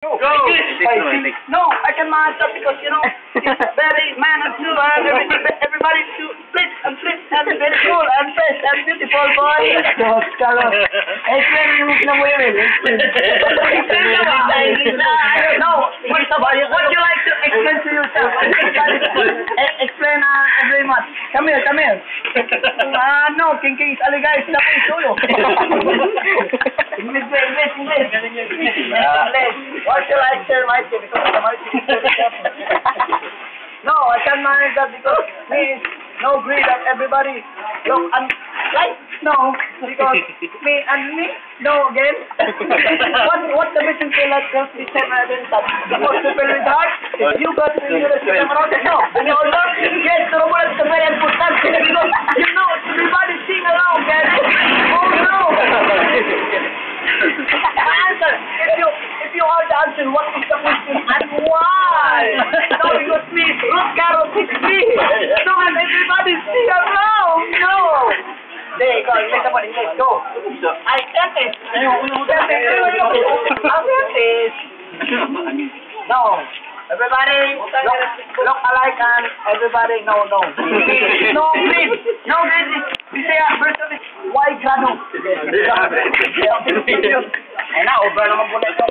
Go! No, I can answer because, you know, it's very mannered too, and everybody to split and very cool and fresh and beautiful, boy. Carlos, explain mo na mo yun. No, what you like to explain to yourself? Explain very much. Come here. No, King Aligay, sila po yung sulo. English. What you like, sir, Mike? No, I can't manage that because me no greed of everybody. Look, like no, because me no again. What the mission feel like just the same as in that? Because people with heart, you got to be the same around no. And you also yes, the robot is very important because you know everybody sing around, guys. Oh no. Answer. If you are the answer, what is the question and why? No, because me, Ruth Carol, it's me. No, and everybody sing around. No. There you go. Go. I can't it. No. Everybody look alike and everybody no. No green. We say a person is white grano. Ay na, over naman po na ito.